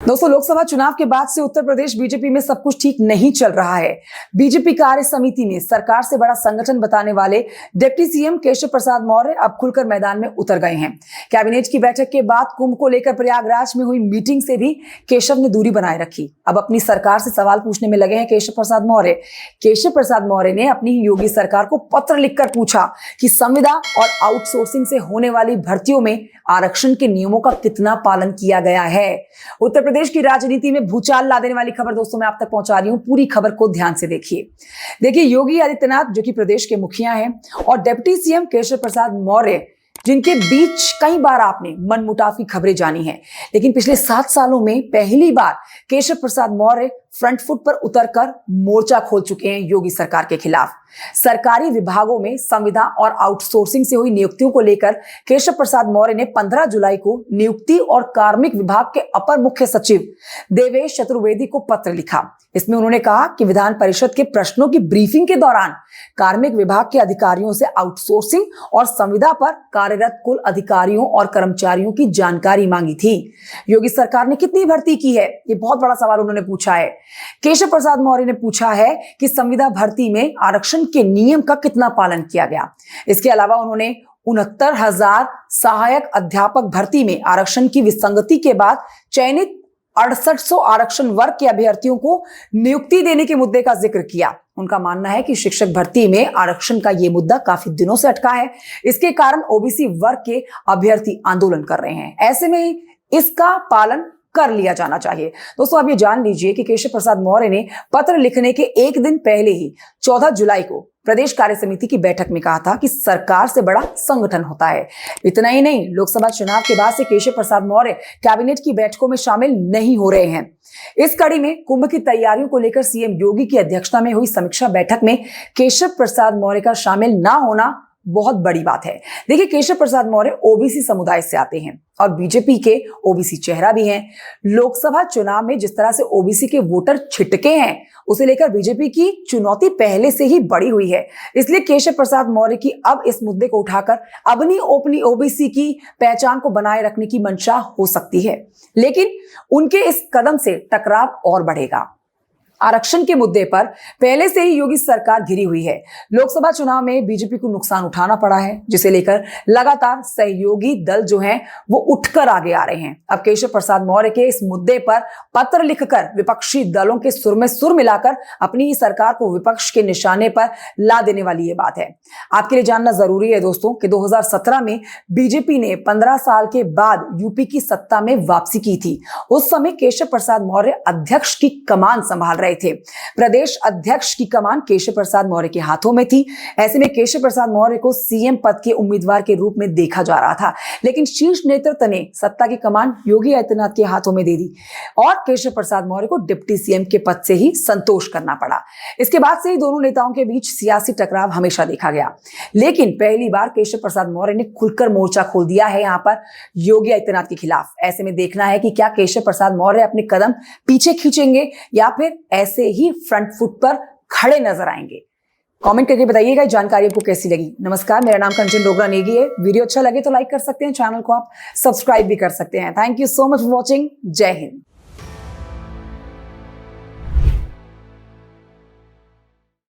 दोस्तों, लोकसभा चुनाव के बाद से उत्तर प्रदेश बीजेपी में सब कुछ ठीक नहीं चल रहा है। बीजेपी कार्य समिति में सरकार से बड़ा संगठन बताने वाले डिप्टी सीएम केशव प्रसाद मौर्य अब खुलकर मैदान में उतर गए हैं। कैबिनेट की बैठक के बाद कुंभ को लेकर प्रयागराज में हुई मीटिंग से भी केशव ने दूरी बनाए रखी। अब अपनी सरकार से सवाल पूछने में लगे हैं केशव प्रसाद मौर्य। केशव प्रसाद मौर्य ने अपनी योगी सरकार को पत्र लिखकर पूछा कि संविदा और आउटसोर्सिंग से होने वाली भर्तियों में आरक्षण के नियमों का कितना पालन किया गया है। उत्तर प्रदेश की राजनीति में भूचाल ला देने वाली खबर दोस्तों मैं आप तक पहुंचा रही हूं। पूरी खबर को ध्यान से देखिए योगी आदित्यनाथ जो कि प्रदेश के मुखिया हैं और डिप्टी सीएम केशव प्रसाद मौर्य जिनके बीच कई बार आपने मनमुटाव की खबरें जानी हैं, लेकिन पिछले 7 सालों में पहली बार केशव प्रसाद मौर्य फ्रंट फुट पर उतरकर मोर्चा खोल चुके हैं योगी सरकार के खिलाफ। सरकारी विभागों में संविदा और आउटसोर्सिंग से हुई नियुक्तियों को लेकर केशव प्रसाद मौर्य ने 15 जुलाई को नियुक्ति और कार्मिक विभाग के अपर मुख्य सचिव देवेश चतुर्वेदी को पत्र लिखा। इसमें उन्होंने कहा कि विधान परिषद के प्रश्नों की ब्रीफिंग के दौरान कार्मिक विभाग के अधिकारियों से आउटसोर्सिंग और संविदा पर कार्यरत कुल अधिकारियों और कर्मचारियों की जानकारी मांगी थी। योगी सरकार ने कितनी भर्ती की है, ये बहुत बड़ा सवाल उन्होंने पूछा है। केशव प्रसाद मौर्य ने पूछा है कि संविदा भर्ती में आरक्षण के नियम का कितना पालन किया गया। इसके अलावा उन्होंने 69,000 सहायक अध्यापक भर्ती में आरक्षण की विसंगति के बाद चयनित 6800 आरक्षण वर्ग के अभ्यर्थियों को नियुक्ति देने के मुद्दे का जिक्र किया। उनका मानना है कि शिक्षक भर्ती में आरक्षण का यह मुद्दा काफी दिनों से अटका है। इसके कारण ओबीसी वर्ग के अभ्यर्थी आंदोलन कर रहे हैं। ऐसे में इसका पालन कर लिया जाना चाहिए। दोस्तों, आप ये जान लीजिए कि केशव प्रसाद मौर्य ने पत्र लिखने के एक दिन पहले ही 14 जुलाई को प्रदेश कार्य समिति की बैठक में कहा था कि सरकार से बड़ा संगठन होता है। इतना ही नहीं, लोकसभा चुनाव के बाद से केशव प्रसाद मौर्य कैबिनेट की बैठकों में शामिल नहीं हो रहे हैं। इस कड़ी में कुंभ की तैयारियों को लेकर सीएम योगी की अध्यक्षता में हुई समीक्षा बैठक में केशव प्रसाद मौर्य का शामिल ना होना बहुत बड़ी बात है। देखिए, केशव प्रसाद मौर्य ओबीसी समुदाय से आते हैं और बीजेपी के ओबीसी चेहरा भी हैं। लोकसभा चुनाव में जिस तरह से ओबीसी के वोटर छिटके हैं, उसे लेकर बीजेपी की चुनौती पहले से ही बढ़ी हुई है। इसलिए केशव प्रसाद मौर्य की अब इस मुद्दे को उठाकर अपनी ओबीसी की पहचान को बनाए रखने की मंशा हो सकती है, लेकिन उनके इस कदम से टकराव और बढ़ेगा। आरक्षण के मुद्दे पर पहले से ही योगी सरकार घिरी हुई है। लोकसभा चुनाव में बीजेपी को नुकसान उठाना पड़ा है, जिसे लेकर लगातार सहयोगी दल जो हैं वो उठकर आगे आ रहे हैं। अब केशव प्रसाद मौर्य के इस मुद्दे पर पत्र लिखकर विपक्षी दलों के सुर में सुर मिलाकर अपनी ही सरकार को विपक्ष के निशाने पर ला देने वाली ये बात है। आपके लिए जानना जरूरी है दोस्तों कि 2017 में बीजेपी ने 15 साल के बाद यूपी की सत्ता में वापसी की थी। उस समय केशव प्रसाद मौर्य अध्यक्ष की कमान संभाल रहे थे। प्रदेश अध्यक्ष की कमान केशव प्रसाद मौर्य के हाथों में थी। ऐसे में केशव प्रसाद मौर्य को सीएम पद के उम्मीदवार के रूप में देखा जा रहा था, लेकिन शीर्ष नेतृत्व ने सत्ता की कमान योगी आदित्यनाथ के हाथों में दे दी और केशव प्रसाद मौर्य को डिप्टी सीएम के पद से ही संतोष करना पड़ा। इसके बाद से ही दोनों नेताओं के बीच सियासी टकराव हमेशा देखा गया, लेकिन पहली बार केशव प्रसाद मौर्य ने खुलकर मोर्चा खोल दिया है यहां पर योगी आदित्यनाथ के खिलाफ। ऐसे में देखना है कि क्या केशव प्रसाद मौर्य अपने कदम पीछे खींचेंगे या फिर ऐसे ही फ्रंट फुट पर खड़े नजर आएंगे। कमेंट करके बताइएगा जानकारी आपको कैसी लगी। नमस्कार, मेरा नाम कंचन डोगरा नेगी है। वीडियो अच्छा लगे तो लाइक कर सकते हैं, चैनल को आप सब्सक्राइब भी कर सकते हैं। Thank you so much for watching. जय हिंद।